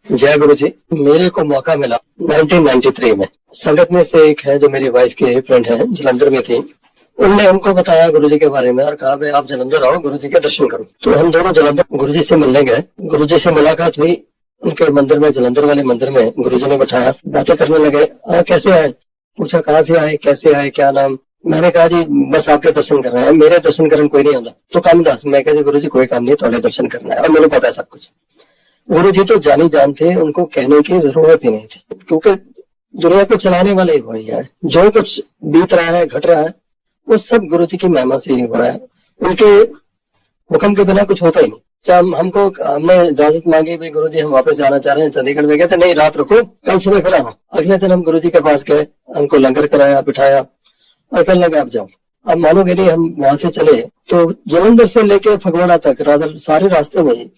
जय गुरु जी। मेरे को मौका मिला 1993 में। संगत में से एक है जो मेरी वाइफ के फ्रेंड है, जलंधर में थी। उनने हमको बताया गुरु जी के बारे में और कहा भाई आप जलंधर आओ, गुरु जी के दर्शन करो। तो हम दोनों जलंधर गुरु जी से मिलने गए। गुरु जी से मुलाकात हुई उनके मंदिर में, जलंधर वाले मंदिर में। गुरु जी ने बैठाया, बातें करने लगे। कैसे आए? पूछा कहाँ से आए, कैसे आए, क्या नाम? मैंने कहा जी बस आपके दर्शन कर रहे हैं, मेरे दर्शन करने कोई नहीं आता। तो काम दस। मैं कहा जी गुरु जी कोई काम नहीं, थोड़े दर्शन करना है और मुझे पता है सब कुछ। गुरु जी तो जानी जान थे, उनको कहने की जरूरत ही नहीं थी, क्योंकि दुनिया को चलाने वाले ही वही है। जो कुछ बीत रहा है, घट रहा है, वो सब गुरु जी की महिमा से ही हो रहा है। उनके हुक्म के बिना कुछ होता ही नहीं। जब हमने इजाजत मांगी भाई गुरु जी हम वापस जाना चाह रहे हैं चंडीगढ़ में, कहते नहीं रात रुको, कल सुबह फिर आना। अगले दिन हम गुरु जी के पास गए, हमको लंगर कराया, बिठाया और कहने लगे आप जाओ। अब मानोगे नहीं, हम वहां से चले तो जलंधर से लेके फगवाड़ा तक सारे रास्ते में ही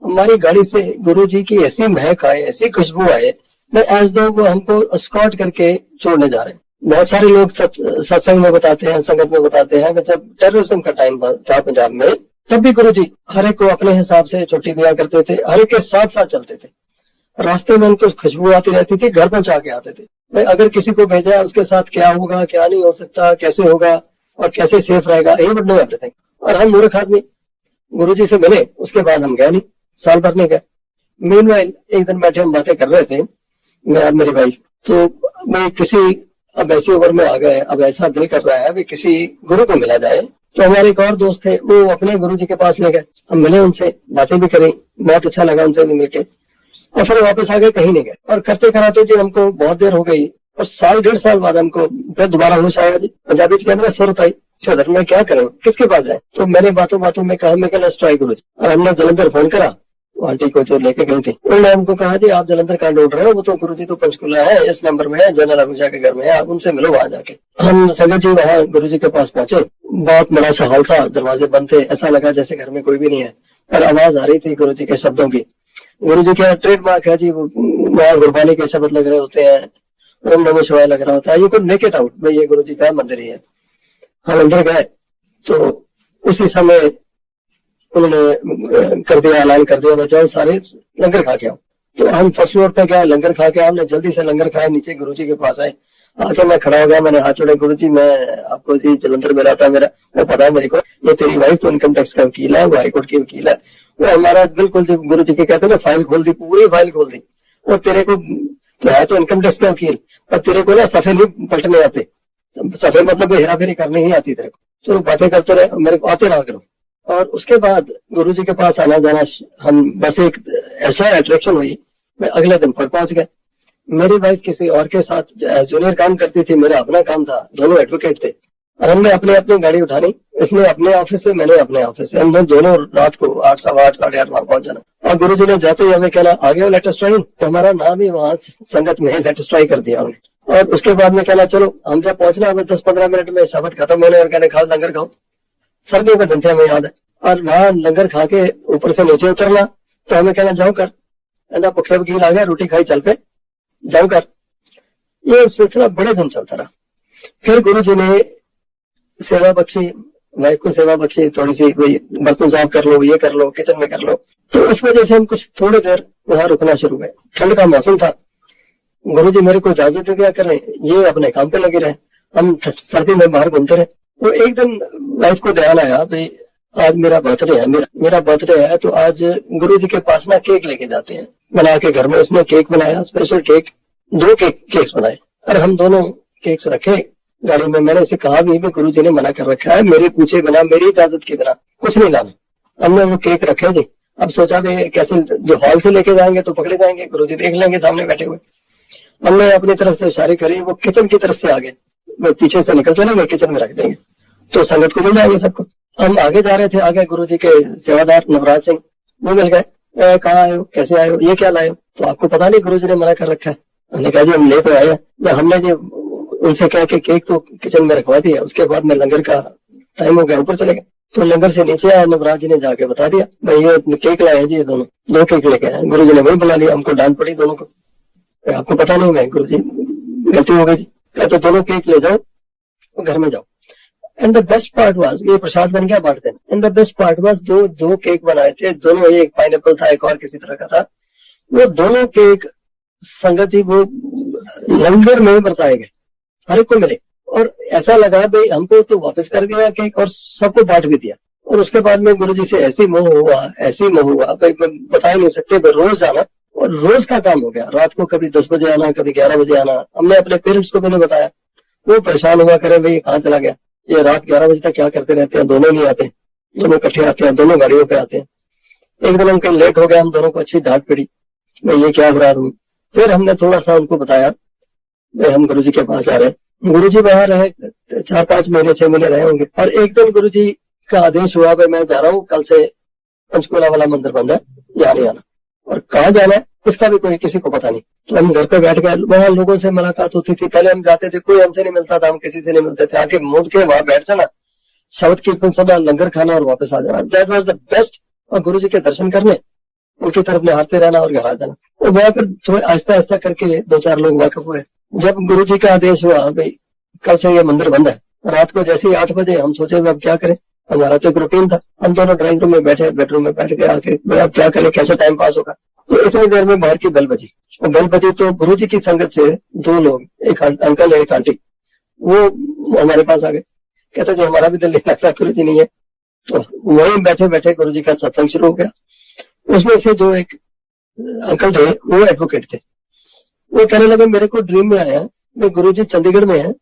हमारी गाड़ी से गुरु जी की ऐसी महक आए, ऐसी खुशबू आए, मैं एज दो वो हमको स्कॉट करके छोड़ने जा रहे हैं। बहुत सारे लोग सत्संग में बताते हैं, संगत में बताते हैं कि जब टेररिज्म का टाइम था पंजाब में, तब भी गुरु जी हर एक को अपने हिसाब से छुट्टी दिया करते थे, हर एक के साथ साथ चलते थे। रास्ते में उनको खुशबू आती रहती थी, घर पहुंचा के आते थे। भाई अगर किसी को भेजा उसके साथ क्या होगा, क्या नहीं हो सकता, कैसे होगा और कैसे सेफ रहेगा, ही वुड नो एवरीथिंग। और हम मूर्ख आदमी गुरु जी से मिले, उसके बाद हम गए नहीं, साल भर नहीं गए। मीनवाइल एक दिन बैठे हम बातें कर रहे थे, मैं और मेरी वाइफ। तो मैं अब ऐसी उम्र में आ गए, अब ऐसा दिल कर रहा है भी किसी गुरु को मिला जाए। तो हमारे एक और दोस्त थे, वो अपने गुरु जी के पास ले गए। हम मिले उनसे, बातें भी करी, बहुत अच्छा लगा उनसे भी मिलके। और फिर वापस आ गए, कहीं नहीं गए। और करते कराते जी हमको बहुत देर हो गई और साल डेढ़ साल बाद हमको फिर दोबारा होश आया जी। पंजाबी के अंदर सुरत आई, सदर में क्या करें, किसके पास जाए? तो मैंने बातों बातों में कहा मैं कहना ट्राई गुरु जी। और हमने जलंधर फोन करा, वो आंटी को जो लेके गई थी, उन्होंने हमको कहा जी आप जलंधर कहाँ ढूंढ रहे हो? वो तो गुरु जी तो पंचकुला है, इस नंबर में है, जनरल अभिषा के घर में है, आप उनसे मिलो वहां जाके। हम संगत जी वहां गुरु जी के पास पहुंचे। बहुत बड़ा सा हॉल था, दरवाजे बंद थे, ऐसा लगा जैसे घर में कोई भी नहीं है, पर आवाज आ रही थी गुरु जी के शब्दों की। गुरु जी का ट्रेडमार्क है जी, वहाँ गुरबानी के शब्द लग रहे होते हैं, ओम नमः शिवाय लग रहा होता है। You could make it out भाई ये गुरु जी का मंदिर ही है। हम अंदर गए तो उसी समय उन्होंने कर दिया, ऐलान कर दिया बचाओ सारे लंगर खा के आओ। तो हम फर्स्ट फ्लोर पे गए, लंगर खा के हमने जल्दी से लंगर खाया, नीचे गुरु जी के पास आए। आके मैं खड़ा हो गया, मैंने हाथ जोड़े, गुरु जी मैं आपको जी जलंधर मिला था, मेरा वो पता है मेरे को, ये तेरी वाइफ तो इनकम टैक्स का वकील है, वो हाईकोर्ट की वकील है, वो हमारा बिल्कुल जो गुरु जी के कहते हैं ना फाइल खोल दी, पूरी फाइल खोल दी। वो तेरे को तो है तो इनकम टैक्स का वकील, पर तेरे को ना सफे नहीं पलटने आते, सफे मतलब हेरा फेरी करनी ही आती तेरे को। तो बातें करते रहे, मेरे को आते रहा करो। और उसके बाद गुरु जी के पास आना जाना, हम बस एक ऐसा अट्रैक्शन हुई, मैं अगले दिन पर पहुंच गए। मेरी वाइफ किसी और के साथ जूनियर काम करती थी, मेरा अपना काम था, दोनों एडवोकेट थे। और हमने अपने अपनी गाड़ी उठानी, इसने अपने ऑफिस से, मैंने अपने ऑफिस से। हमने दोनों रात को 8, सवा 8, 8:30 वहां पहुंच जाना। और गुरु जी ने जाते ही हमें कहना आ गया लेटेस्ट ट्राई, तो हमारा नाम ही वहां संगत में लेटेस्ट ट्राई कर दिया उन्होंने। और उसके बाद में कहना चलो हम जब पहुंचना हमें 10-15 मिनट में शब्द खत्म होने और कहने खाओ लंगर खाओ। सर्दियों का दिन थे, हमें याद है। और वहां लंगर खा के ऊपर से नीचे उतरना, तो हमें कहना जाओ कर, ना भुखे वकील आ गया, रोटी खाई चल पे, जाओ कर। ये सिलसिला बड़े दिन चलता रहा। फिर गुरु जी ने सेवा बख्शी, वाइफ को सेवा बख्शी, थोड़ी सी भाई बर्तन साफ कर लो, ये कर लो, किचन में कर लो। तो उस वजह से हम कुछ थोड़ी देर वहां रुकना शुरू हुए। ठंड का मौसम था, गुरु जी मेरे को इजाजत दे दिया करें, ये अपने काम पे लगे रहे, हम सर्दी में बाहर घूमते रहे। तो एक दिन वाइफ को ध्यान आया भाई आज मेरा बर्थडे है, मेरा बर्थडे है, तो आज गुरु जी के पास ना केक लेके जाते हैं बना के घर में। उसने केक बनाया, स्पेशल केक, 2 केक्स बनाए और हम दोनों केक्स रखे गाड़ी में। मैंने इसे कहा भी गुरु जी ने मना कर रखा है, मेरे पूछे बिना, मेरी इजाजत के बिना कुछ नहीं लाना। हमने वो केक रखे जी। अब सोचा भी कैसे, जो हॉल से लेके जाएंगे तो पकड़े जाएंगे, गुरु जी देख लेंगे सामने बैठे हुए। हमने अपनी तरफ से इशारे करी, वो किचन की तरफ से आगे, वो पीछे से निकल चले, वो किचन में रख देंगे तो संगत को मिल जाएंगे सबको। हम आगे जा रहे थे, आगे गुरु जी के सेवादार नवराज सिंह वो मिल गए। कहाँ आए हो, कैसे आए हो, ये क्या लाए हो? तो आपको पता नहीं गुरु जी ने मना कर रखा है। हमने कहा जी हम ले तो आए हैं। हमने जी उनसे कहा कि केक तो किचन में रखवा दिया। उसके बाद में लंगर का टाइम हो गया, ऊपर चले गए। तो लंगर से नीचे आया, नवराज जी ने जाके बता दिया भाई ये केक लाए हैं जी, ये दोनों 2 केक लेके आए। गुरु जी ने वही बुला लिया, हमको डांट पड़ी दोनों को, आपको पता नहीं। मैं गुरु जी गलती हो गई जी, तो दोनों केक ले जाओ, घर में जाओ। And the best part was, ये प्रसाद बन गया बांटते हैं। And the best part was, दो केक बनाए थे दोनों, एक पाइनएप्पल था, एक और किसी तरह का था। वो दोनों केक संगत जी वो लंगर में बरताए गए, हर एक को मिले। और ऐसा लगा भाई हमको तो वापस कर दिया केक और सबको बांट भी दिया। और उसके बाद में गुरुजी से ऐसी मोह हुआ भाई बता ही नहीं सकते। रोज आना और रोज का काम हो गया। रात को कभी 10 बजे आना, कभी 11 बजे आना। हमने अपने पेरेंट्स को भी नहीं बताया, वो परेशान हुआ करे भाई कहाँ चला गया, ये रात 11 बजे तक क्या करते रहते हैं, दोनों नहीं आते, दोनों इकट्ठे आते हैं, दोनों गाड़ियों पे आते हैं। एक दिन हम कहीं लेट हो गया, हम दोनों को अच्छी डांट पड़ी, मैं ये क्या अपराध हूँ। फिर हमने थोड़ा सा उनको बताया भाई हम गुरुजी के पास आ रहे हैं। गुरुजी वहां रहे 4-5 महीने 6 महीने रहे होंगे। और एक दिन गुरुजी का आदेश हुआ भाई मैं जा रहा हूँ, कल से पंचकूला वाला मंदिर बंद है, यहाँ नहीं आना। और कहाँ जाना है इसका भी कोई किसी को पता नहीं। तो हम घर पे बैठ गए, वहां लोगों से मुलाकात होती थी। पहले हम जाते थे, कोई हमसे नहीं मिलता था, हम किसी से नहीं मिलते थे। आके मूद के वहां बैठ जाना, शब्द कीर्तन सुनना, लंगर खाना और वापस आ जाना। That was the best. और गुरुजी के दर्शन करने, उनकी तरफ निहारते रहना और घर आ जाना। और वहां पर थोड़े आहिस्ता आहिस्ता करके 2-4 लोग वाकिफ हुए। जब गुरुजी का आदेश हुआ भाई कल से ये मंदिर बंद है, रात को जैसे ही 8 बजे हम सोचे अब क्या करें, हमारा तो एक रूटीन था। हम दोनों ड्राइंग रूम में बैठे, बेडरूम में बैठ के आके अब क्या करें, कैसे टाइम पास होगा। तो इतनी देर में बाहर की बेल बजी। और बेल बजी तो गुरुजी की संगत से 2 लोग, एक अंकल एक आंटी, वो हमारे पास आ गए। कहते जी हमारा भी दिल नहीं लग रहा, गुरुजी नहीं है। तो वहीं बैठे बैठे गुरुजी का सत्संग शुरू हो गया। उसमें से जो एक अंकल थे वो एडवोकेट थे। वो कहने लगे मेरे को ड्रीम में आया मैं गुरुजी चंडीगढ़ में है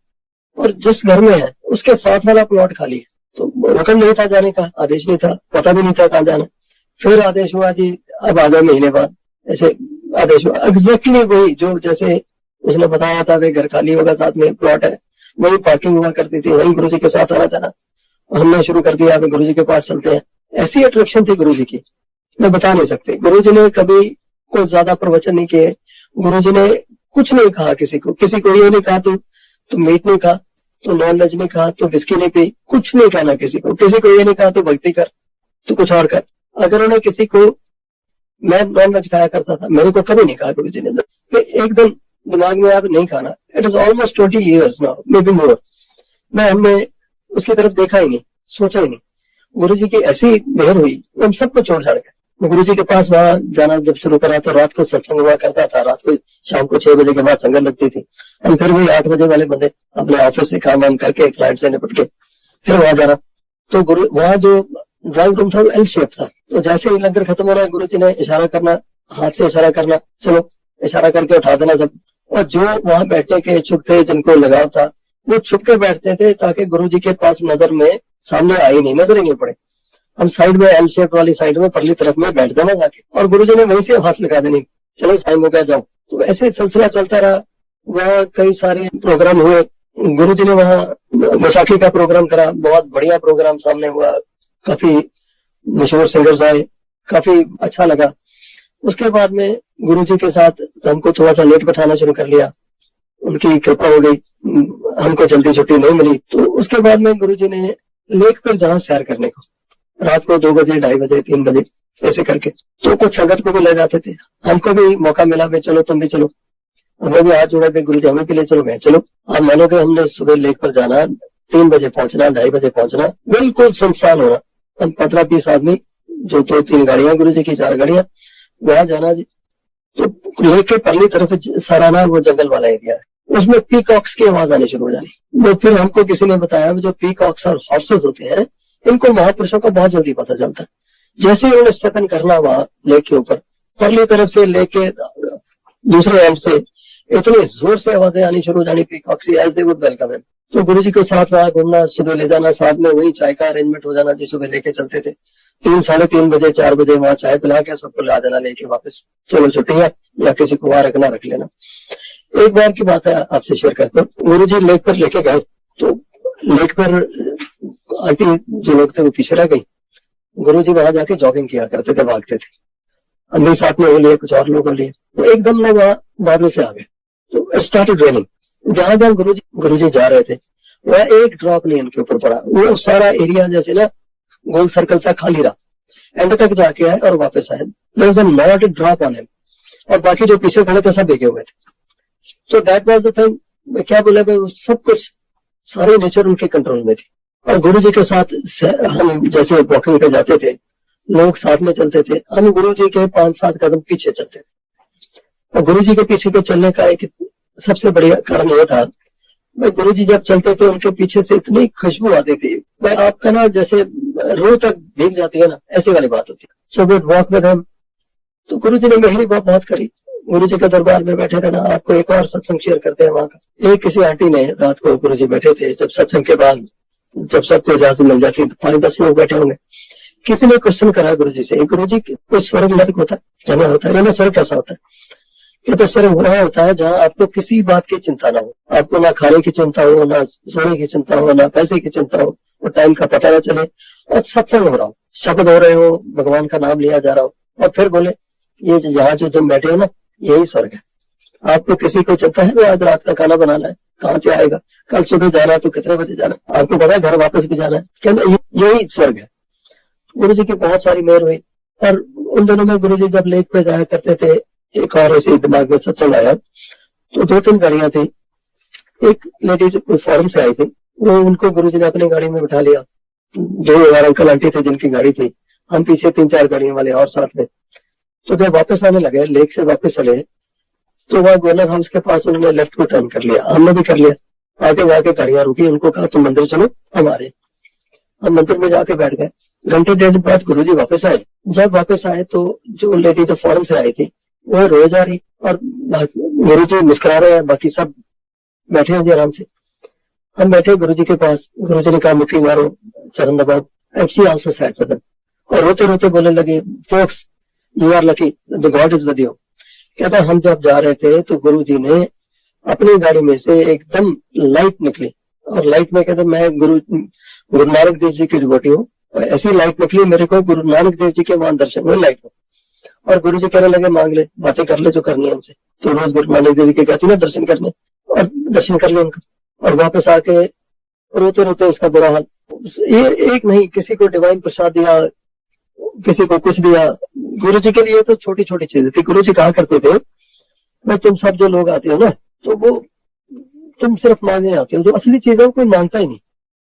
और जिस घर में है उसके साथ वाला प्लॉट खाली है। तो हुक्म नहीं था जाने का, आदेश नहीं था, पता भी नहीं था कहाँ जाना। फिर आदेश हुआ जी अब आ जाओ महीने बाद, ऐसे आदेश हुआ। एग्जैक्टली वही जो जैसे उसने बताया था, वे घर खाली होगा, साथ में प्लॉट है, वही पार्किंग हुआ करती थी, वही गुरुजी के साथ आना जाना। हमने शुरू कर दिया गुरुजी के पास चलते हैं। ऐसी अट्रैक्शन थी गुरुजी की, मैं बता नहीं सकते। गुरुजी ने कभी कोई ज्यादा प्रवचन नहीं किए, गुरुजी ने कुछ नहीं कहा किसी को ये नहीं कहा तो मीट नहीं खा, तो नॉन वेज नहीं खा, तो विस्की नहीं पी, कुछ नहीं कहना किसी को ये नहीं कहा तो भक्ति कर, तो कुछ और कर। अगर उन्हें किसी को, मैं नॉन वेज खाया करता था, मेरे को कभी नहीं कहा गुरुजी ने कि एकदम दिमाग में आप नहीं खाना। It is almost 20 years now, may be more. हमने उसकी तरफ देखा ही नहीं, सोचा ही नहीं। गुरुजी की ऐसी मेहर हुई, हम सबको छोड़ छाड़ गए। गुरुजी के पास वहां जाना जब शुरू करा तो रात को सत्संग हुआ करता था। रात को शाम को 6 बजे के बाद संगत लगती थी। हम फिर वही 8 बजे वाले बंदे अपने ऑफिस से काम वाम करके क्लाइंट से निपट के फिर वहां जाना। तो गुरु वहां जो ड्राइंग रूम था वो एल शेप था। तो जैसे ही लंगर खत्म हो रहा है गुरुजी ने इशारा करना, हाथ से इशारा करना, चलो इशारा करके उठा देना सब। और जो वहां बैठने के इच्छुक थे, जिनको लगाव था, वो छुप के बैठते थे ताकि गुरुजी के पास नजर में सामने आई नहीं, नजर ही नहीं पड़े। हम साइड में एल शेप वाली साइड में परली तरफ में बैठ जाना जाके, और गुरुजी ने वहीं से आवाज लगा देनी, चलो टाइम हो गया जाओ। तो ऐसे सिलसिला चलता रहा। वहाँ कई सारे प्रोग्राम हुए। गुरुजी ने वहाँ बैसाखी का प्रोग्राम करा, बहुत बढ़िया प्रोग्राम सामने हुआ, काफी मशहूर सिंगर्स आए, काफी अच्छा लगा। उसके बाद में गुरुजी के साथ हमको थोड़ा सा लेट बैठाना शुरू कर लिया, उनकी कृपा हो गई, हमको जल्दी छुट्टी नहीं मिली। तो उसके बाद में गुरुजी ने लेक पर जाना सैर करने को, रात को 2 बजे 2:30 बजे 3 बजे ऐसे करके। तो कुछ संगत को भी ले जाते थे, हमको भी मौका मिला भाई चलो तुम भी चलो। हमें भी हाथ जोड़ा गुरुजी हमें भी ले चलो। मैं चलो। आप मानोगे हमने सुबह लेक पर जाना, 3 बजे पहुंचना, 2:30 बजे पहुंचना, बिल्कुल सुनसान होना। हम 15-20 आदमी, जो 2-3 गाड़ियां गुरुजी की, 4 गाड़ियां, वहां जाना जी। तो लेक के परली तरफ सराना वो जंगल वाला एरिया है, उसमें पीकॉक्स की आवाज आनी शुरू हो जानी। वो फिर हमको किसी ने बताया जो पीकॉक्स और हॉर्सेस होते हैं, इनको महापुरुषों का बहुत जल्दी पता चलता है। जैसे ही उन्होंने स्टेपन करना वहां लेक के ऊपर, परली तरफ से लेके दूसरे एंड से इतने जोर से आवाजें आनी शुरू हो जानी peacocks, as they would welcome him. तो गुरुजी के साथ वहां घूमना, सुबह ले जाना, साथ में वही चाय का अरेंजमेंट हो जाना जी, सुबह लेके चलते थे। 3-3:30 बजे 4 बजे वहां चाय पिला के सबको ला देना लेके वापस, चलो छुट्टी है, या किसी को वहां रखना रख लेना। एक बार की बात है, आपसे शेयर करता हूँ। गुरुजी लेक पर लेके गए, तो लेक पर आंटी जो लोग थे वो पीछे रह गई। गुरुजी वहां जाके जॉगिंग किया करते थे, भागते थे। हम भी साथ में हो लिए, कुछ और लोग हो लिए। तो एकदम ना वहां बादल से आ गए, तो स्टार्टेड रेनिंग। जहां जहां गुरुजी जा रहे थे वहां एक ड्रॉप नहीं उनके ऊपर पड़ा। वो सारा एरिया जैसे ना गोल सर्कल सा खाली रहा, एंड तक जाके आए और वापस आए। There was not a drop on him, और बाकी जो पीछे खड़े थे सब भीगे हुए थे। तो दैट वाज द थिंग। क्या बोले भाई, सब कुछ सारी नेचर उनके कंट्रोल में थी। और गुरुजी के साथ हम जैसे वॉकिंग पे जाते थे, लोग साथ में चलते थे, हम गुरुजी के 5-7 कदम पीछे चलते थे। और गुरुजी के पीछे को चलने का एक सबसे बढ़िया कारण यह था, भाई गुरुजी जब चलते थे उनके पीछे से इतनी खुशबू आती थी, भाई आपका ना जैसे रूह तक भीग जाती है ना, ऐसी वाली बात होती है। So good walk with him. तो गुरुजी ने मेरी बहुत करी, गुरुजी के दरबार में बैठे रहना। आपको एक और सत्संग शेयर करते हैं वहां का। एक किसी आंटी ने रात को, गुरुजी बैठे थे, जब सत्संग के बाद जब सबको इजाजत मिल जाती तो 5-10 लोग बैठे होंगे, किसी ने क्वेश्चन करा गुरुजी से, गुरुजी कोई स्वर्ग नरक होता है, जगह होता है, या स्वर्ग कैसा होता है? कहते स्वर्ग वहां होता है जहाँ आपको किसी बात की चिंता ना हो, आपको ना खाने की चिंता हो, ना सोने की चिंता हो, ना पैसे की चिंता हो, और टाइम का पता ना चले, और सत्संग हो रहा हो, शब्द हो रहे हो, भगवान का नाम लिया जा रहा हो, और फिर बोले ये यहाँ जो तुम बैठे हो ना, यही स्वर्ग है। आपको किसी को चिंता है वो आज रात का खाना बनाना है, कहाँ से आएगा, कल सुबह जाना है तो कितने बजे जाना है, आपको पता है घर वापस भी जाना है, कहते यही स्वर्ग है। गुरु जी की बहुत सारी मेहर हुई। और उन दिनों में गुरु जी जब लेक पे जाया करते थे, एक और ऐसे दिमाग में सत्संग आया, तो 2-3 गाड़ियां थी। एक लेडी जो कोई फॉरेन से आई थी, वो उनको गुरु जी ने अपनी गाड़ी में बिठा लिया। 2 अंकल आंटी थे जिनकी गाड़ी थी, हम पीछे 3-4 गाड़ियों वाले और साथ में। तो जब वापस आने लगे, लेक से वापस चले, तो वह गवर्नर हाउस के पास उन्होंने लेफ्ट को टर्न कर लिया, हमने भी कर लिया। आगे जाके गाड़ियां रुकी, उनको कहा तुम मंदिर चलो हमारे। हम मंदिर में जाके बैठ गए। घंटे डेढ़ बाद गुरुजी वापस आए। जब वापस आए तो जो लेडी जो फॉरेन से आई थी वो रोए जा रही, और गुरुजी मुस्कुरा रहे हैं, बाकी सब बैठे हैं आराम से। हम बैठे गुरुजी के पास, गुरुजी ने कहा मुट्ठी मारो, चरण दबाओ, and she also sat with him, और रोते रोते बोलने लगे, folks you are lucky, the God is with you. कहता हम जब जा रहे थे तो गुरुजी ने अपनी गाड़ी में से एकदम लाइट निकली, और लाइट में कहते मैं गुरु नानक देव जी की डिवोटी हूँ, और ऐसी लाइट निकली मेरे को, गुरु नानक देव जी के वहां दर्शन हुए लाइट में। और गुरु जी कहने लगे मांग ले, बातें कर ले जो करनी है उनसे। तो रोज गुरु नानक देव जी के कहती ना दर्शन करने, और दर्शन कर ले उनका, और वापस आके रोते रोते उसका बुरा हाल। ये एक नहीं, किसी को डिवाइन प्रसाद दिया, किसी को कुछ दिया। गुरु जी के लिए तो छोटी छोटी चीजें थी। गुरु जी कहा करते थे, मैं तुम सब जो लोग आते हो ना, तो वो तुम सिर्फ मांगने आते हो, जो असली चीज है वो कोई मांगता ही नहीं,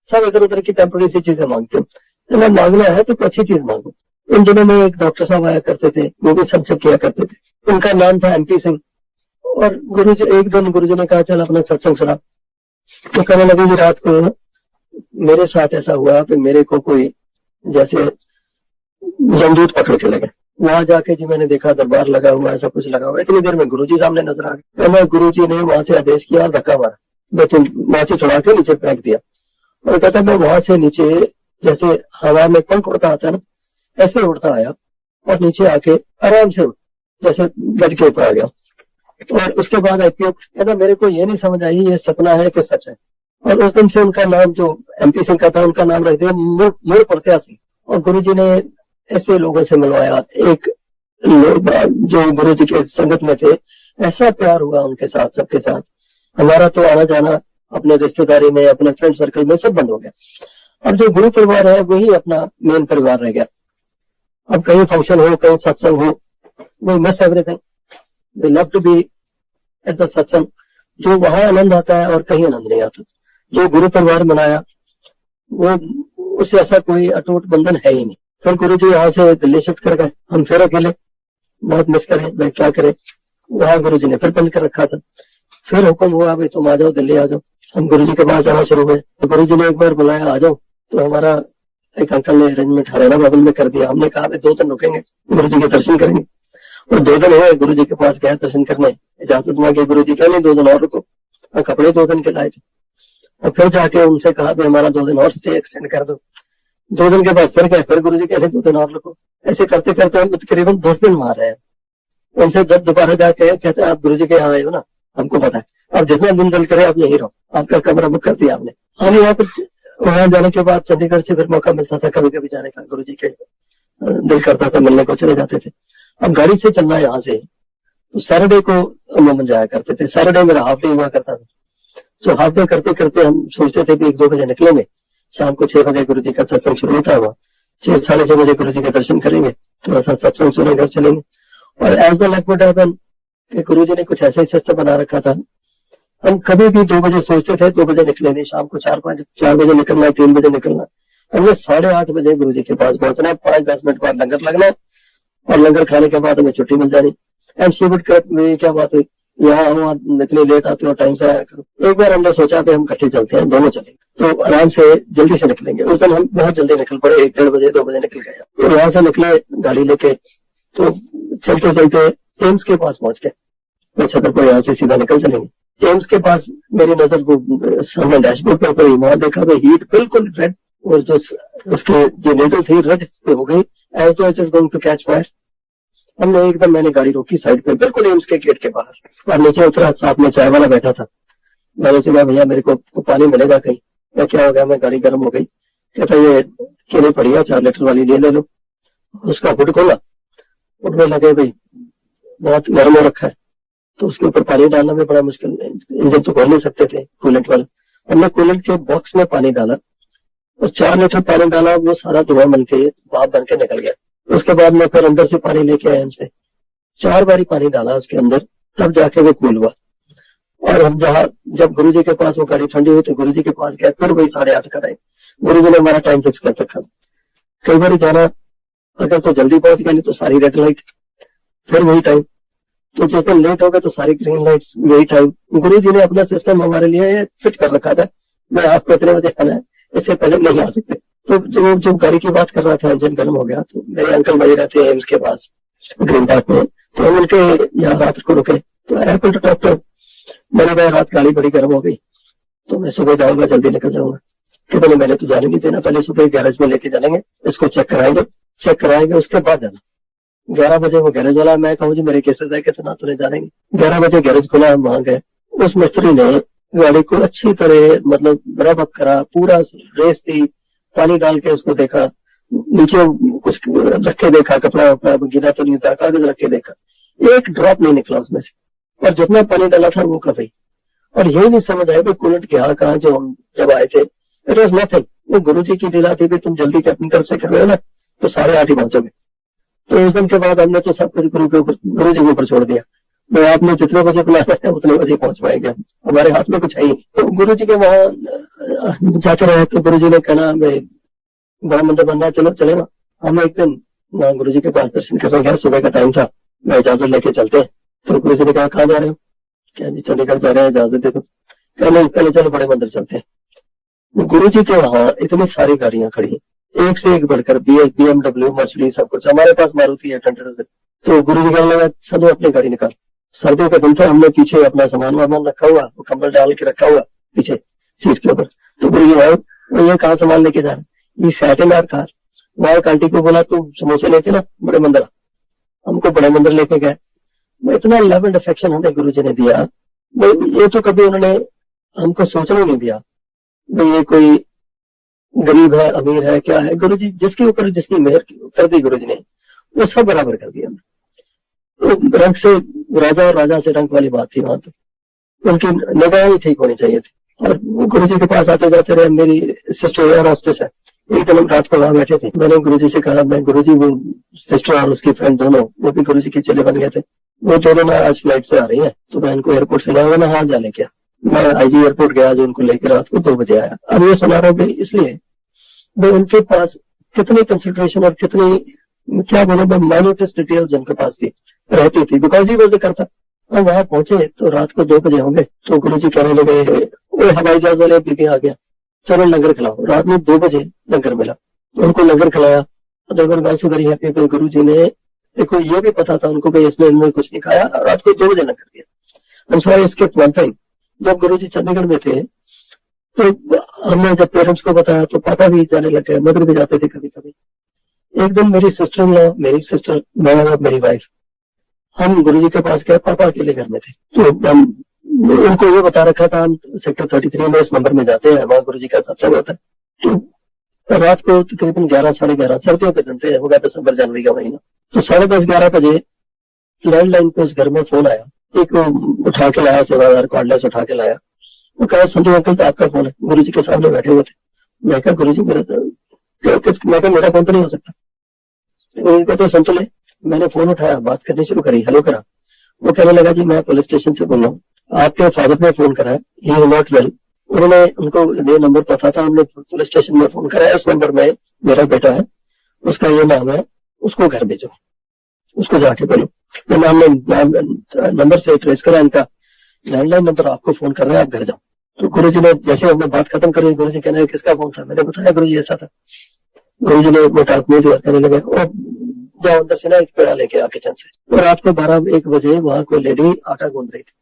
सब इधर उधर की टेम्पररी सी चीजें मांगते हो। तो मांगना है तो अच्छी चीज मांगो। इन दिनों में एक डॉक्टर साहब आया करते थे, वो भी सत्संग किया करते थे, उनका नाम था MP सिंह। और गुरु जी एक दिन गुरु जी ने कहा चल अपना सत्संग सुना। तो कहने लगे कि रात को मेरे साथ ऐसा हुआ कि मेरे को कोई जैसे जमदूत पकड़ के लगे। वहां जाके जी मैंने देखा दरबार लगा हुआ, ऐसा कुछ लगा हुआ। इतनी देर में गुरुजी सामने नजर आ गए। मैं गुरुजी ने वहां से आदेश किया, धक्का मारा, मैं तुम वहां से छुड़ा के नीचे फेंक दिया। और कहता मैं वहां से नीचे जैसे हवा में पंख उड़ता आता है ना, ऐसे उड़ता आया, और नीचे आके आराम से जैसे बेड के ऊपर आ गया। और उसके बाद IPO कहता मेरे को ये नहीं समझ आई ये सपना है कि सच है। और उस दिन से उनका नाम जो MP सिंह का था, उनका नाम रख दिया मूल प्रत्याशी। और गुरुजी ने ऐसे लोगों से मिलवाया, एक लोग जो गुरु जी के संगत में थे, ऐसा प्यार हुआ उनके साथ, सबके साथ। हमारा तो आना जाना अपने रिश्तेदारी में, अपने फ्रेंड सर्कल में सब बंद हो गया। अब जो गुरु परिवार है वही अपना मेन परिवार रह गया। अब कहीं फंक्शन हो, कहीं सत्संग हो, we miss everything, we love to be at the satsang. जो वहां आनंद आता है और कहीं आनंद नहीं आता। जो गुरु परिवार बनाया वो, उससे ऐसा कोई अटूट बंधन है ही नहीं। फिर गुरु जी यहाँ से दिल्ली शिफ्ट कर गए, हम फिर अकेले, बहुत मिस करें, मैं क्या करें। वहां गुरु जी ने फिर बंद कर रखा था। फिर हुक्म हुआ भाई तुम आ जाओ, दिल्ली आ जाओ। हम गुरु जी के पास आना शुरू हुए। तो गुरु जी ने एक बार बुलाया आ जाओ, तो हमारा एक अंकल ने अरेंजमेंट हरियाणा बगल में कर दिया। हमने कहा 2 दिन रुकेंगे, गुरु जी के दर्शन करेंगे। और 2 दिन हुए, गुरु जी के पास गए दर्शन करने, इजाजत मांगी। गुरु जी कहने 2 दिन और रुको, और कपड़े 2 दिन के लाए थे। और फिर जाके उनसे कहा हमारा 2 दिन और स्टे एक्सटेंड कर दो। 2 दिन के बाद फिर गए, फिर गुरु जी कह रहे 2 दिन और रुको। ऐसे करते करते हम तकरीबन 10 दिन मार रहे हैं। उनसे जब दोबारा जाके कहते हैं आप गुरु जी के यहाँ आए हो ना, हमको पता है, अब जितना दिन दिल करे आप यहीं रहो, आपका कमरा बुक कर दिया हमने। हम यहाँ पर वहां जाने के बाद चंडीगढ़ से फिर मौका मिलता था कभी कभी जाने का, गुरु जी के दिल करता था मिलने को, चले जाते थे। अब गाड़ी से चलना यहाँ से, तो सैटरडे को अमूमन जाया करते थे। सैटरडे मेरा हाफ डे हुआ करता था। तो हाफ डे करते करते हम सोचते थे कि 1-2 बजे निकलेंगे, शाम को 6 बजे गुरु जी का सत्संग शुरू होता हुआ, 6-6:30 बजे गुरु जी के दर्शन करेंगे, थोड़ा सा सत्संग सुने, घर चलेंगे। और as the luck would happen कि गुरु जी ने कुछ ऐसा ही सिस्टम बना रखा था, हम कभी भी 2 बजे सोचते थे 2 बजे निकले नहीं, शाम को 4 बजे निकलना है, 3 बजे निकलना। हमने 8:30 बजे गुरु जी के पास पहुंचना है, 5-10 मिनट बाद लंगर लगना है, और लंगर खाने के बाद हमें छुट्टी मिल जानी। एंड शी वुड करेक्ट मी, क्या बात हुई, यहाँ हम इतनी लेट आते हो, टाइम से आया करो। एक बार हमने सोचा कि हम इकट्ठे चलते हैं, दोनों चलेंगे तो आराम से जल्दी से निकलेंगे। उस दिन हम बहुत जल्दी निकल पड़े, 1-1:30 बजे 2 बजे निकल गए। तो यहाँ से निकले गाड़ी लेके, तो चलते चलते एम्स के पास पहुंच गए। मैं छतरपुर यहाँ से सीधा निकल चलेंगे। एम्स के पास मेरी नजर को सामने डैशबोर्ड पर पड़ी, वहां देखा तो हीट बिल्कुल रेड, और जो उसके जो नीडल थी रेड पे हो गई, as though it is going to catch fire. हमने एकदम, मैंने गाड़ी रोकी साइड पे, बिल्कुल एम्स के गेट के बाहर, और नीचे उतरा, साथ में चाय वाला बैठा था। मैंने सोचा भैया मेरे को पानी मिलेगा कहीं? मैं क्या हो गया, मैं गाड़ी गर्म हो गई। कहता ये केले पड़ी है 4 लीटर वाली, ले लो। उसका हुड खोला, हुड में लगे भाई बहुत गर्म हो रखा है, तो उसके ऊपर पानी डालना भी बड़ा मुश्किल, इंजन तो खोल नहीं सकते थे कूलेंट वाला। हमने कूलेंट के बॉक्स में पानी डाला और 4 लीटर पानी डाला, वो सारा धुआं बन के, भाप बन के निकल गया। उसके बाद मैं फिर अंदर से पानी लेके आया हमसे, 4 बारी पानी डाला उसके अंदर, तब जाके वो कूल हुआ। और हम जब गुरुजी के पास वो गाड़ी ठंडी हुई तो गुरुजी के पास गया, फिर वही 8:30 का टाइम। गुरुजी ने हमारा टाइम फिक्स कर रखा था। कई बार जाना अगर तो जल्दी पहुंच गया, नहीं तो सारी रेड लाइट, फिर वही टाइम। तो जिस दिन लेट हो गए तो सारी ग्रीन लाइट्स, वही टाइम। गुरुजी ने अपना सिस्टम हमारे लिए फिट कर रखा था, मैं आपको इतने बजे आना है, इससे पहले नहीं आ सकते। तो जो गाड़ी की बात कर रहा था, इंजन गर्म हो गया, तो मेरे अंकल भाई रहते हैं एम्स के पास ग्रीन पार्क में, तो हम उनके यहाँ रात को रुके। तो एप्पल टू टॉप पे मैंने कहा रात गाड़ी बड़ी गर्म हो गई, तो मैं सुबह जाऊंगा, जल्दी निकल जाऊंगा। कहते नहीं, मैंने तो जाने नहीं देना, पहले सुबह गैरेज में लेके जाएंगे, इसको चेक कराएंगे उसके बाद जाना। 11 बजे वो गैरेज वाला, मैं कहूँ जी मेरे केसेस है, कितना तुझे जानेंगे। 11 बजे गैरेज खुला, हम वहां गए। उस मिस्त्री ने गाड़ी को अच्छी तरह मतलब रब अप करा, पूरा रेस थी, पानी डाल के उसको देखा, नीचे कुछ रख के देखा, कपड़ा वपड़ा गिरा तो नहीं था, कागज रख के देखा, एक ड्रॉप नहीं निकला उसमें से। और जितना पानी डाला था वो कभी, और यही नहीं समझ आया कि कूलेंट क्या कहा। जो हम जब आए थे, इट वॉज नथिंग। वो गुरुजी की लीला थी, तुम जल्दी के अपनी तरफ से कर रहे हो ना, तो 8:30 पहुंचोगे। तो उस दिन के बाद हमने तो सब कुछ गुरु जी के ऊपर छोड़ दिया। मैं आपने जितने बजे बुलाना है उतने बजे पहुंच पाएंगे, हमारे हाथ में कुछ है ही। तो गुरु जी के वहां जाके रहे, तो गुरु जी ने कहना भाई बड़ा मंदिर बनना है, चलो चलेगा। हम एक दिन वहां गुरु जी के पास दर्शन करने गए, सुबह का टाइम था, मैं इजाजत लेके चलते हैं। तो गुरु जी ने कहा कहाँ जा रहे हो? क्या जी चंडीगढ़ जा रहे हैं, इजाजत दे दो। क्या नहीं, पहले चलो बड़े मंदिर चलते हैं। गुरु जी के वहां इतनी सारी गाड़ियां खड़ी, एक से एक बढ़कर, BMW, मर्सिडीज, सब कुछ। हमारे पास मारुति है 800 से। तो गुरु जी कहने लगा चलो अपनी गाड़ी निकाल। सर्दियों का दिन था, हमने पीछे अपना सामान वामान रखा हुआ, वो कंबल डाल के रखा हुआ पीछे सीट के ऊपर। तो गुरु जी भाई वो ये कहाँ सामान लेके जा रहे हैं? ये सैट इन आवर कार। वहां एक आंटी को बोला तू समोसे लेके ना बड़े मंदिर, हमको बड़े मंदिर लेके गए। वो इतना लव एंड अफेक्शन हमें गुरु जी ने दिया, ये तो कभी उन्होंने हमको सोचना नहीं दिया ये कोई गरीब है, अमीर है, क्या है। गुरु जी जिसके ऊपर जिसकी मेहर कर दी गुरु जी ने, वो सब बराबर कर दिया। तो रंग से राजा और राजा से रंग वाली बात थी वहां, तो उनकी निगाह ही ठीक होनी चाहिए थी। और गुरु जी के पास आते जाते रहे। मेरी सिस्टर एयर हॉस्टेस है, एक दिन हम रात को वहां बैठे थे, मैंने गुरु जी से कहा, मैं गुरु जी वो सिस्टर और उसकी फ्रेंड दोनों, वो भी गुरु जी के चेले बन गए थे, वो दोनों ना आज फ्लाइट से आ रही है, तो मैं इनको एयरपोर्ट से लाऊंगा ना। हाँ जाने क्या, मैं आईजी एयरपोर्ट गया, आज उनको लेकर रात को 2 बजे आया। अब ये सुना रहा हूँ इसलिए भाई उनके पास कितनी कंसिडरेशन और कितनी क्या बोलो मैं माइन्यूटेस्ट डिटेल्स उनके पास थी, रहती थी, बिकॉज ही वजह करता। हम वहां पहुंचे तो रात को 2 बजे होंगे, तो गुरु जी कहने लगे वो हवाई जहाज वाले बीबी आ गया, चलो लंगर खिलाओ। रात में 2 बजे लंगर मिला, तो उनको लंगर खिलाया। Very happy. गुरु जी ने देखो ये भी पता था उनको भाई इसमें इन्होंने कुछ नहीं खाया, रात को 2 बजे लंगर दिया। हम सॉरी स्किप वन थिंग, जब गुरु जी चंडीगढ़ में थे तो हमने जब पेरेंट्स को बताया तो पापा भी जाने लगे, मदर भी जाते थे कभी कभी। एक दिन मेरी सिस्टर, मैं और मेरी वाइफ, हम गुरुजी के पास गए, पापा अकेले घर में थे। तो हम उनको ये बता रखा था हम सेक्टर 33 में इस नंबर में जाते हैं, वहां गुरुजी का सत्संग होता है। तो रात को तकरीबन 11, 11:30, सर्दियों के दिन थे, होगा दिसंबर जनवरी का महीना। तो 10:30, 11 बजे लैंडलाइन पे उस घर में फोन आया, एक उठा के लाया, सेवादार कॉर्डलेस उठा के लाया। वो कहा संजू अंकल तो आपका फोन है, गुरु जी के सामने बैठे हुए थे। मैं कहा गुरु जी मैं कहा मेरा फोन तो नहीं हो सकता। गुरु कहते सुन तो ले। मैंने फोन उठाया, बात करनी शुरू करी, हेलो करा। वो कहने लगा जी मैं पुलिस स्टेशन से बोल रहा हूँ, आपके फादर ने फोन करा है, ही इज नॉट वेल। उन्होंने उनको ये नंबर पता था, उन्होंने पुलिस स्टेशन में फोन करा है, इस नंबर में मेरा बेटा है, उसका ये नाम है, उसको घर भेजो। उसको जाके बोलो। मैंने हमने नंबर से ट्रेस करा इनका, लैंडलाइन नंबर आपको फोन कर रहे हैं, आप घर जाओ। तो गुरुजी ने जैसे हमने बात खत्म करी, गुरुजी कहने लगे किसका फोन था? मैंने बताया गुरुजी ऐसा था। गुरुजी ने मोटा मुंह दिया, कहने लगे और जाओ अंदर से ना एक पेड़ा लेके आ किचन से। और रात को 12-1 बजे वहां कोई लेडी आटा गूंद रही थी।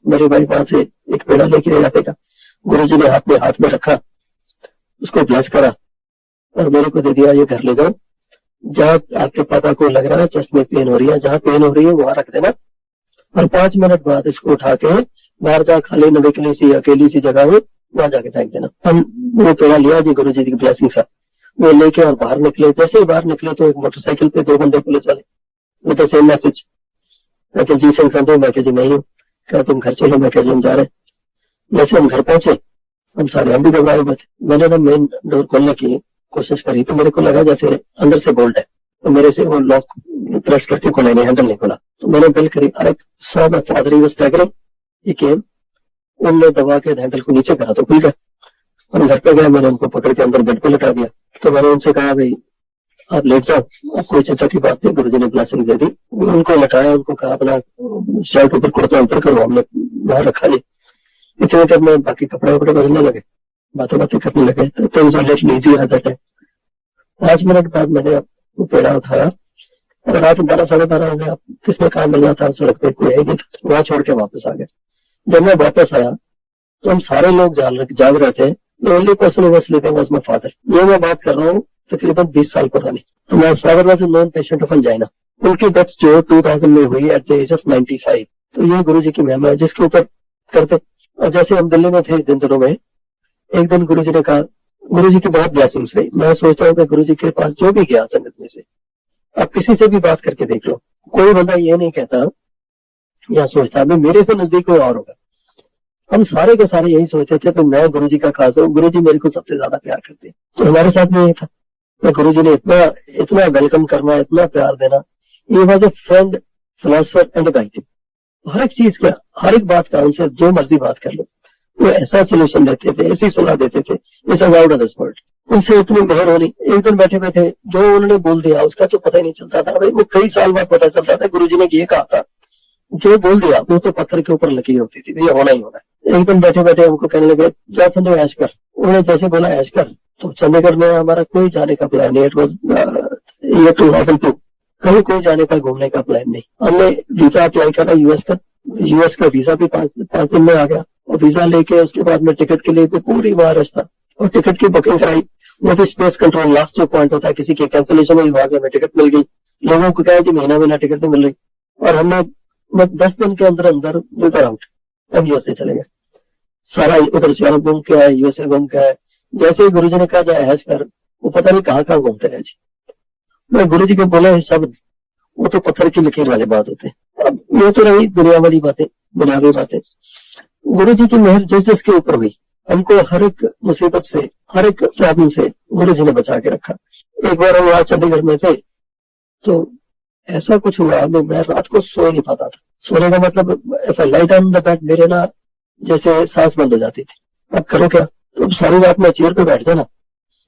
मेरे भाई वहां से एक पेड़ा लेके आटे का, गुरुजी ने हाथ में रखा, उसको ब्लेस करा और मेरे को दे दिया, ये घर ले जाओ। जहाँ आपके पापा को लग रहा है चेस्ट में पेन हो रही है, जहाँ पेन हो रही है वहां रख देना, और 5 मिनट बाद इसको उठा के बाहर जहाँ खाली निकली सी अकेली सी जगह हो वहां जाके फेंक देना। हम वो पेड़ा लिया जी गुरुजी की ब्लेसिंग से, वो लेके और बाहर निकले। जैसे ही बाहर निकले तो एक मोटरसाइकिल पे 2 बंदे पुलिस वाले, विद द सेम मैसेज। मैं जी सिंह संधू, मैं जी नहीं हूँ। क्या तुम घर चलो? मैं जी हम जा रहे। जैसे हम घर पहुंचे हम सारे, हम भी घबराए हुए थे। मैंने ना मेन डोर खोलने की कोशिश करी तो मेरे को लगा जैसे अंदर से बोल्ट है, तो मेरे से वो लॉक प्रेस करके खोला नहीं, हैंडल नहीं खोला। तो मैंने बिल करी, I saw my father, he was staggering, he came, उनने दबा के हैंडल को नीचे करा तो खुल गया। हम घर पे गए, मैंने उनको पकड़ के अंदर बेड पे लटा दिया। तो मैंने उनसे कहा भाई आप लेट जाओ, आप कोई चिंता की बात नहीं, गुरुजी ने ब्लेसिंग दे दी। उनको लटाया, उनको कहा अपना शर्ट ऊपर कुर्ता ऊपर करो, हमने बाहर रखा जी। इतने देर में बाकी कपड़े वपड़े बदलने लगे, बातें करने लगे। तो लेट लीजिए रहता है। 5 मिनट बाद मैंने वो पेड़ा उठाया और रात 12-12:30 हो गया। किसने कहा मिल जाता, सड़क पे कोई है नहीं था, वहां छोड़ के वापस आ गया। जब मैं वापस आया तो हम सारे लोग जाग रहे थे। The only person who was sleeping was my father। ये मैं बात कर रहा हूँ तकरीबन 20 साल पुरानी। तो my father was a known patient of angina। उनकी डेथ जो 2000 में हुई एट द एज ऑफ 95। तो ये गुरुजी की महिमा है जिसके ऊपर करते। और जैसे हम दिल्ली में थे दिन दिनों में, एक दिन गुरुजी ने कहा, गुरुजी की बहुत ब्लेसिंग्स रही। मैं सोचता हूँ कि गुरुजी के पास जो भी गया संगत में से, आप किसी से भी बात करके देख लो, कोई बंदा ये नहीं कहता या सोचता मैं मेरे से नजदीक कोई और होगा। हम सारे के सारे यही सोचते थे कि मैं गुरुजी का खास हूँ, गुरुजी मेरे को सबसे ज्यादा प्यार करते हैं। तो हमारे साथ में ये था, मैं गुरुजी ने इतना वेलकम करना, इतना प्यार देना। ये was a friend, philosopher and guide. हर एक चीज का, हर एक बात का उनसे जो मर्जी बात कर लो, वो ऐसा सोल्यूशन देते थे, ऐसी सलाह देते थे, it's out of this world. उनसे इतनी मेहर होनी। एक दिन बैठे बैठे जो उन्होंने बोल दिया उसका तो पता ही नहीं चलता था भाई, वो कई साल बाद पता चलता था गुरुजी ने ये कहा था, जो बोल दिया वो तो पत्थर के ऊपर लकीर होती थी, ये होना ही होना है। एक दिन बैठे बैठे हमको कहने लगे जा संजय ऐश कर। उन्होंने जैसे बोला ऐश कर, तो चंडीगढ़ में हमारा कोई जाने का प्लान नहीं। It was year 2002। कहीं कोई जाने का, घूमने का प्लान नहीं। हमने वीजा अप्लाई करा यूएस का वीजा भी 5 दिन में आ गया। और वीजा लेके उसके बाद में टिकट के लिए भी पूरी महाराष्ट्र और टिकट की बुकिंग कराई। वो भी स्पेस कंट्रोल लास्ट जो पॉइंट होता है, किसी की कैंसिलेशन हुई वहां से हमें टिकट मिल गई। लोगों को कहा कि महीना टिकट नहीं मिल रही, और हमने 10 दिन के अंदर वी वर आउट। हम यूएसए चले गए, सारा उधर यूरोप घूम के आए, यूएसए घूम के आए। जैसे ही गुरुजी ने कहा जाए हैज कर, वो पता नहीं कहाँ कहाँ घूमते रहे जी। मैं गुरुजी को बोले शब्द, वो तो पत्थर की लकीर वाले बात होते। अब ये तो रही दुनिया वाली बातें, दुनियावी बातें। गुरुजी की मेहर जिस जिसके ऊपर हुई, हमको हर एक मुसीबत से, हर एक प्रॉब्लम से गुरुजी ने बचा के रखा। एक बार हम वहां चंडीगढ़ में थे तो ऐसा कुछ हुआ, मैं रात को सो ही नहीं पाता था। सोने का मतलब if I light on the bed, मेरे ना जैसे सांस बंद हो जाती थी। अब करो क्या? तो सारी रात में चेयर पे बैठ जाना।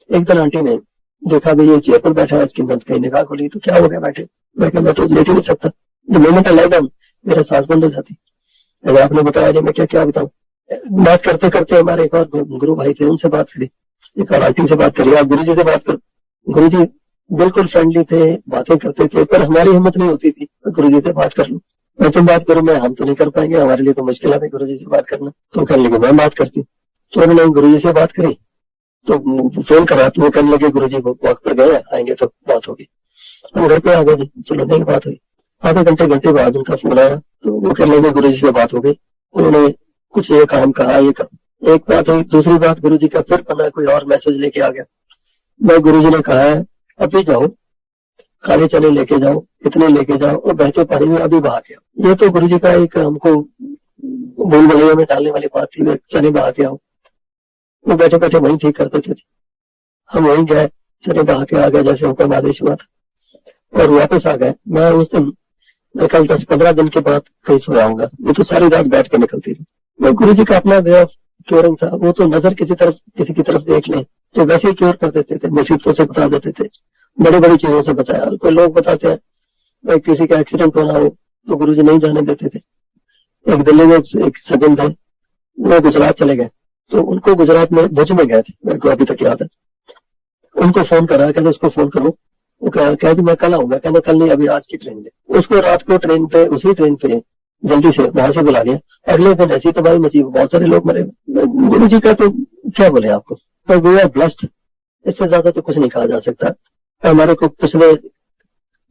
एक दिन आंटी ने देखा भाई ये चेयर पर बैठा है, इसकी नद कहीं निगाह खुली, तो क्या हो गया बैठे? मैं कहा मैं तो लेट ही नहीं सकता, the moment I light on मेरा सांस बंद हो जाती। अगर आपने बताया नहीं, मैं क्या बताऊं। बात करते करते हमारे एक और गुरु भाई थे, उनसे बात करी, एक और आंटी से बात करी, आप गुरुजी से बात करो। गुरुजी बिल्कुल फ्रेंडली थे, बातें करते थे, पर हमारी हिम्मत नहीं होती थी गुरुजी से बात कर लूं। मैं तुम बात करो, मैं हम तो नहीं कर पाएंगे, हमारे लिए तो मुश्किल है गुरुजी से बात करना। तो कहने लगे मैं बात करती हूँ। तो उन्होंने गुरुजी से बात करी, तो फोन करा, तो वो कहने लगे गुरुजी वॉक पर गए, आएंगे तो बात होगी। हम घर पे आ गए जी, चलो नहीं बात हुई। आधे घंटे बाद उनका फोन आया, तो वो कहने लगे गुरुजी से बात हो गई। उन्होंने कुछ ये काम कहा, ये कर। एक बात हुई, दूसरी बात गुरुजी का फिर पता कोई और मैसेज लेके आ गया। मैं गुरुजी ने कहा है अभी जाओ, काले चने लेके जाओ, इतने लेके जाओ और बहते पानी में अभी बहा के आओ। ये तो गुरुजी का एक हमको भूल भुलैया में डालने वाली बात थी, मैं चने बहा के आओ। वो बैठे बैठे वहीं ठीक करते थे। हम वहीं गए, चने बहा के आ गए जैसे हुक्म आदेश हुआ था, और वापस आ गए। मैं उस दिन कल 10-15 दिन के बाद कहीं सोया हूँगा। वो तो सारी रात बैठ के निकलती थी। वो गुरुजी का अपना वे ऑफ क्योरिंग था। वो तो नजर किसी की तरफ देख लें तो वैसे ही क्योर कर देते थे, मुसीबतों से बता देते थे, बड़ी बड़ी चीजों से बचाया। और कोई लोग बताते हैं भाई किसी का एक्सीडेंट होना हो तो गुरुजी नहीं जाने देते थे। एक दिल्ली में एक सज्जन थे, वो गुजरात चले गए, तो उनको गुजरात में भुज में गए थे, मेरे को अभी तक याद है। उनको फोन करा, कहते उसको फोन करो। वो कहा कि मैं कल आऊंगा, कहते कल नहीं, अभी आज की ट्रेन में। उसको रात को ट्रेन पे, उसी ट्रेन पे जल्दी से वहां से बुला लिया। अगले दिन ऐसी तबाही मची, बहुत सारे लोग मरे। गुरु जी का तो क्या बोले आपको, पर वी आर ब्लेस्ड, इससे ज्यादा तो कुछ नहीं कहा जा सकता। हमारे को पिछले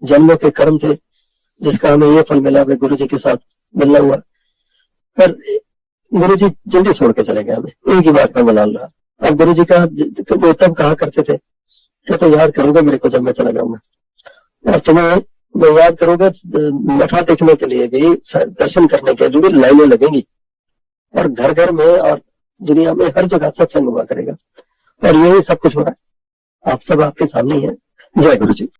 जन्मों के कर्म थे जिसका हमें ये फल मिला, वे गुरु जी के साथ मिलना हुआ। पर गुरु जी जल्दी छोड़ के चले गए हमें, एक ही बात का मलाल रहा। अब गुरु जी का वो तब कहा करते थे, कहते याद करोगे मेरे को जब मैं चला जाऊंगा, और तुम्हें मैं याद करोगे। मथा टेकने के लिए भी, दर्शन करने के लिए भी लाइनें लगेंगी, और घर घर में और दुनिया में हर जगह सत्संग हुआ करेगा, और यही सब कुछ हो रहा है। आप सब आपके सामने ही है। जय गुरु जी।